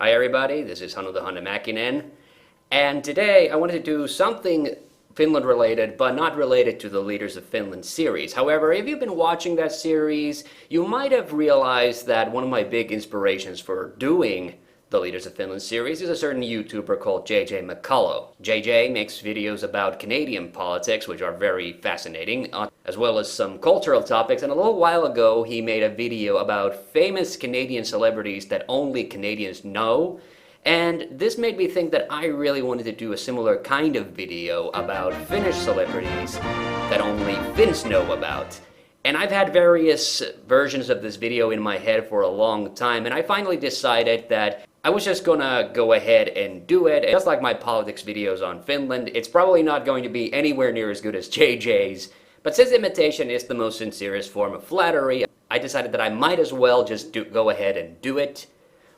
Hi everybody, this is TheHande Mäkinen, and today I wanted to do something Finland related, but not related to the Leaders of Finland series. However, if you've been watching that series, you might have realized that one of my big inspirations for doing the Leaders of Finland series is a certain YouTuber called JJ McCullough. JJ makes videos about Canadian politics, which are very fascinating, as well as some cultural topics, and a little while ago he made a video about famous Canadian celebrities that only Canadians know. And this made me think that I really wanted to do a similar kind of video about Finnish celebrities that only Finns know about. And I've had various versions of this video in my head for a long time, and I finally decided that I was just gonna go ahead and do it. Just like my politics videos on Finland, it's probably not going to be anywhere near as good as JJ's, but since imitation is the most sincerest form of flattery, I decided that I might as well just go ahead and do it.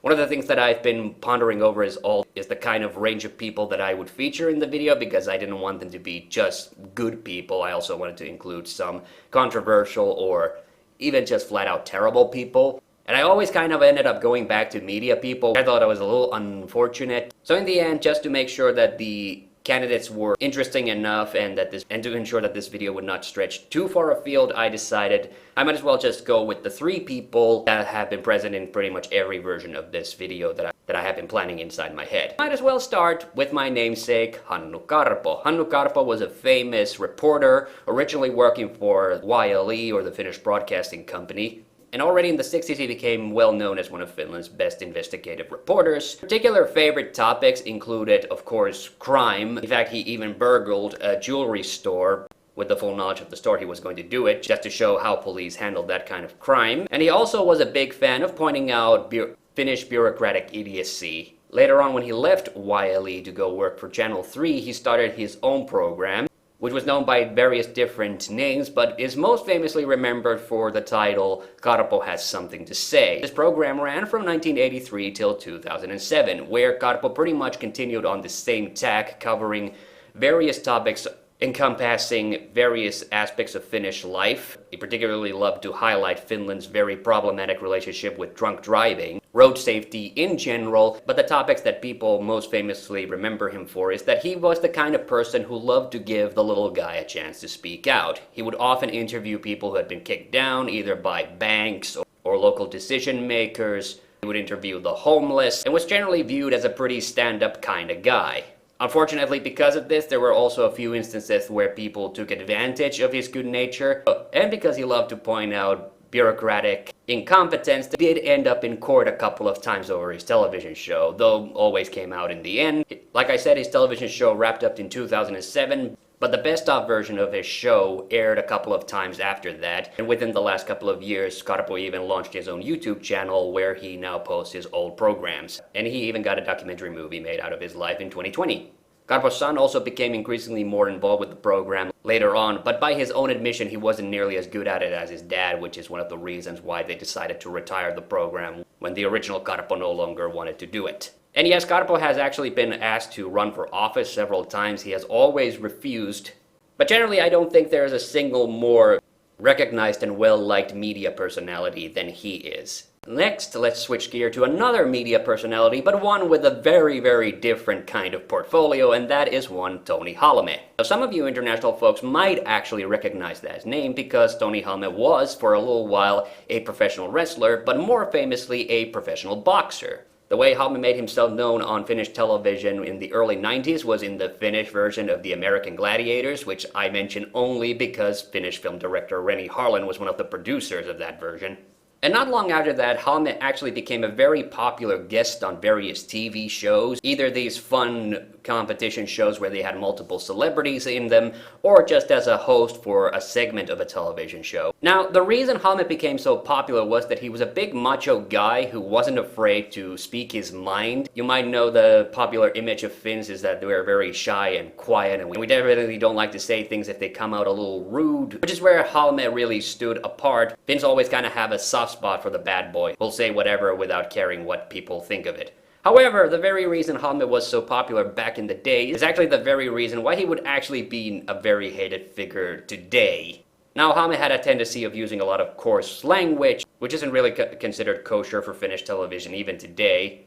One of the things that I've been pondering over is the kind of range of people that I would feature in the video, because I didn't want them to be just good people. I also wanted to include some controversial or even just flat out terrible people. And I always kind of ended up going back to media people. I thought it was a little unfortunate. So in the end, just to make sure that the candidates were interesting enough and to ensure that this video would not stretch too far afield, I decided I might as well just go with the 3 people that have been present in pretty much every version of this video that I have been planning inside my head. Might as well start with my namesake, Hannu Karpo. Hannu Karpo was a famous reporter, originally working for YLE, or the Finnish Broadcasting Company. And already in the 60s he became well known as one of Finland's best investigative reporters. Particular favorite topics included, of course, crime. In fact, he even burgled a jewelry store with the full knowledge of the store he was going to do it, just to show how police handled that kind of crime. And he also was a big fan of pointing out Finnish bureaucratic idiocy. Later on, when he left YLE to go work for Channel 3, he started his own program, which was known by various different names, but is most famously remembered for the title Karpo Has Something to Say. This program ran from 1983 till 2007, where Karpo pretty much continued on the same tack, covering various topics encompassing various aspects of Finnish life. He particularly loved to highlight Finland's very problematic relationship with drunk driving, road safety in general, but the topics that people most famously remember him for is that he was the kind of person who loved to give the little guy a chance to speak out. He would often interview people who had been kicked down either by banks or local decision makers. He would interview the homeless and was generally viewed as a pretty stand-up kind of guy. Unfortunately, because of this, there were also a few instances where people took advantage of his good nature, and because he loved to point out bureaucratic incompetence, did end up in court a couple of times over his television show, though always came out in the end. Like I said, his television show wrapped up in 2007, but the best-of version of his show aired a couple of times after that, and within the last couple of years, Karpo even launched his own YouTube channel where he now posts his old programs. And he even got a documentary movie made out of his life in 2020. Karpo's son also became increasingly more involved with the program later on, but by his own admission he wasn't nearly as good at it as his dad, which is one of the reasons why they decided to retire the program when the original Karpo no longer wanted to do it. And yes, Karpo has actually been asked to run for office several times. He has always refused. But generally, I don't think there is a single more recognized and well-liked media personality than he is. Next, let's switch gear to another media personality, but one with a very, very different kind of portfolio, and that is one Tony Holloman. Now, some of you international folks might actually recognize that name because Tony Holloman was, for a little while, a professional wrestler, but more famously, a professional boxer. The way Holloman made himself known on Finnish television in the early 90s was in the Finnish version of The American Gladiators, which I mention only because Finnish film director Renny Harlin was one of the producers of that version. And not long after that, Holloman actually became a very popular guest on various TV shows, either these fun competition shows where they had multiple celebrities in them, or just as a host for a segment of a television show. Now, the reason Holloman became so popular was that he was a big macho guy who wasn't afraid to speak his mind. You might know the popular image of Finns is that we're very shy and quiet, and we definitely don't like to say things if they come out a little rude, which is where Holloman really stood apart. Finns always kind of have a soft spot for the bad boy who'll say whatever without caring what people think of it. However, the very reason Holloman was so popular back in the day is actually the very reason why he would actually be a very hated figure today. Now, Holloman had a tendency of using a lot of coarse language, which isn't really considered kosher for Finnish television even today.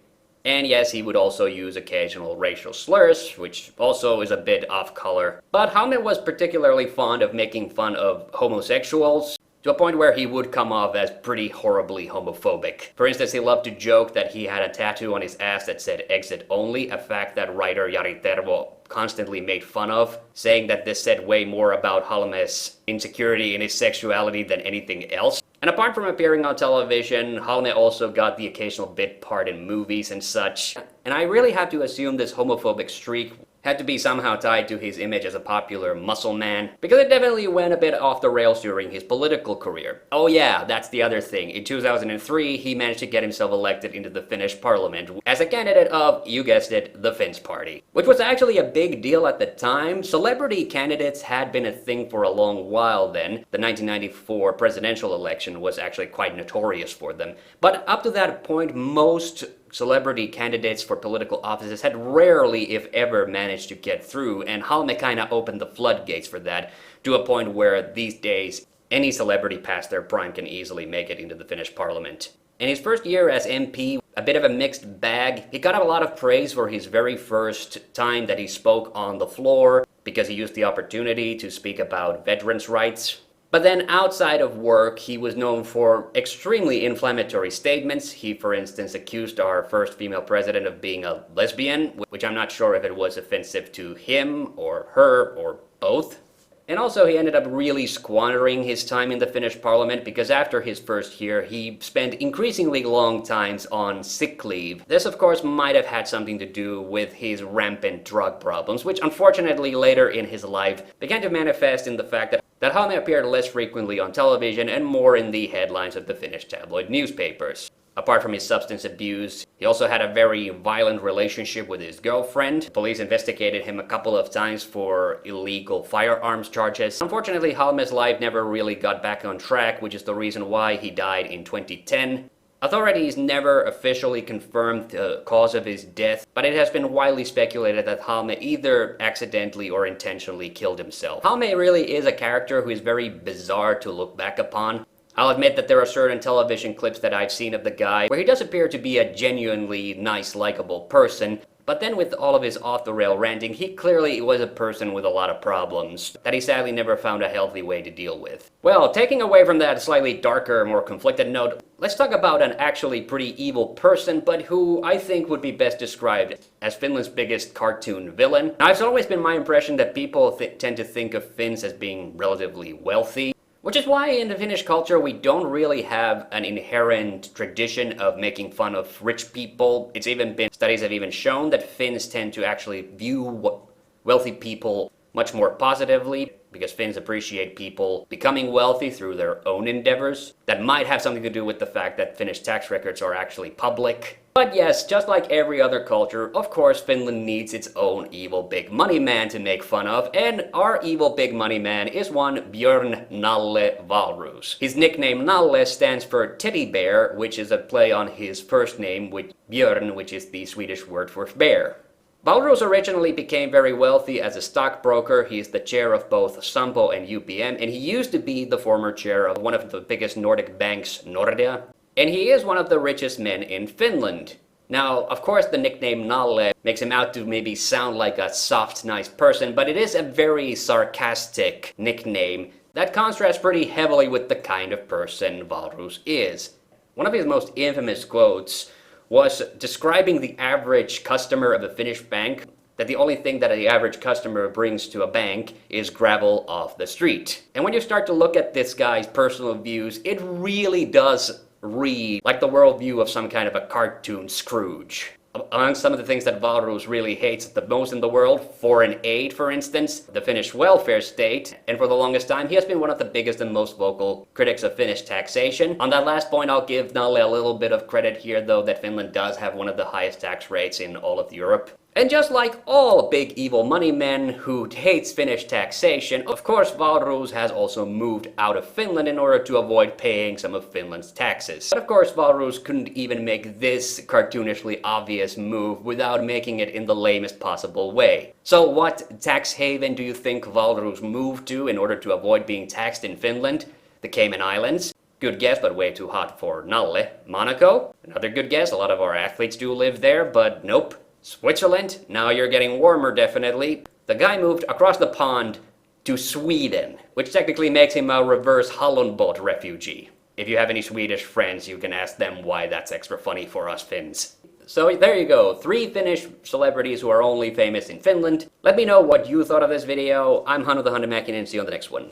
And yes, he would also use occasional racial slurs, which also is a bit off color. But Holman was particularly fond of making fun of homosexuals, to a point where he would come off as pretty horribly homophobic. For instance, he loved to joke that he had a tattoo on his ass that said exit only, a fact that writer Jari Tervo constantly made fun of, saying that this said way more about Holman's insecurity in his sexuality than anything else. And apart from appearing on television, Holman also got the occasional bit part in movies and such. And I really have to assume this homophobic streak had to be somehow tied to his image as a popular muscle man, because it definitely went a bit off the rails during his political career. Oh yeah, that's the other thing. In 2003, he managed to get himself elected into the Finnish parliament as a candidate of, you guessed it, the Finns party. Which was actually a big deal at the time. Celebrity candidates had been a thing for a long while then. The 1994 presidential election was actually quite notorious for them. But up to that point, most celebrity candidates for political offices had rarely, if ever, managed to get through, and Holman kind of opened the floodgates for that, to a point where these days any celebrity past their prime can easily make it into the Finnish parliament. In his first year as MP, a bit of a mixed bag. He got a lot of praise for his very first time that he spoke on the floor, because he used the opportunity to speak about veterans' rights. But then outside of work, he was known for extremely inflammatory statements. He, for instance, accused our first female president of being a lesbian, which I'm not sure if it was offensive to him or her or both. And also he ended up really squandering his time in the Finnish parliament, because after his first year he spent increasingly long times on sick leave. This of course might have had something to do with his rampant drug problems, which unfortunately later in his life began to manifest in the fact that Holman appeared less frequently on television and more in the headlines of the Finnish tabloid newspapers. Apart from his substance abuse, he also had a very violent relationship with his girlfriend. Police investigated him a couple of times for illegal firearms charges. Unfortunately, Holman's life never really got back on track, which is the reason why he died in 2010. Authorities never officially confirmed the cause of his death, but it has been widely speculated that Holman either accidentally or intentionally killed himself. Holman really is a character who is very bizarre to look back upon. I'll admit that there are certain television clips that I've seen of the guy where he does appear to be a genuinely nice, likable person, but then with all of his off-the-rail ranting, he clearly was a person with a lot of problems that he sadly never found a healthy way to deal with. Well, taking away from that slightly darker, more conflicted note, let's talk about an actually pretty evil person, but who I think would be best described as Finland's biggest cartoon villain. Now, it's always been my impression that people tend to think of Finns as being relatively wealthy, which is why in the Finnish culture we don't really have an inherent tradition of making fun of rich people. Studies have even shown that Finns tend to actually view wealthy people much more positively, because Finns appreciate people becoming wealthy through their own endeavors. That might have something to do with the fact that Finnish tax records are actually public. But yes, just like every other culture, of course Finland needs its own evil big money man to make fun of, and our evil big money man is one Björn Nalle Wahlroos. His nickname Nalle stands for teddy bear, which is a play on his first name, with Björn, which is the Swedish word for bear. Wahlroos originally became very wealthy as a stockbroker. He is the chair of both Sampo and UPM, and he used to be the former chair of one of the biggest Nordic banks, Nordea. And he is one of the richest men in Finland. Now, of course, the nickname Nalle makes him out to maybe sound like a soft, nice person, but it is a very sarcastic nickname that contrasts pretty heavily with the kind of person Wahlroos is. One of his most infamous quotes was describing the average customer of a Finnish bank, that the only thing that the average customer brings to a bank is gravel off the street. And when you start to look at this guy's personal views, it really does read like the worldview of some kind of a cartoon Scrooge. Among some of the things that Wahlroos really hates the most in the world, foreign aid for instance, the Finnish welfare state, and for the longest time he has been one of the biggest and most vocal critics of Finnish taxation. On that last point, I'll give Nalle a little bit of credit here though, that Finland does have one of the highest tax rates in all of Europe. And just like all big evil money men who hates Finnish taxation, of course Wahlroos has also moved out of Finland in order to avoid paying some of Finland's taxes. But of course Wahlroos couldn't even make this cartoonishly obvious move without making it in the lamest possible way. So what tax haven do you think Wahlroos moved to in order to avoid being taxed in Finland? The Cayman Islands? Good guess, but way too hot for Nalle. Monaco, another good guess. A lot of our athletes do live there, but nope. Switzerland, now you're getting warmer, definitely. The guy moved across the pond to Sweden, which technically makes him a reverse Holloman refugee. If you have any Swedish friends, you can ask them why that's extra funny for us Finns. So there you go, 3 Finnish celebrities who are only famous in Finland. Let me know what you thought of this video. I'm TheHande Mäkinen, see you on the next one.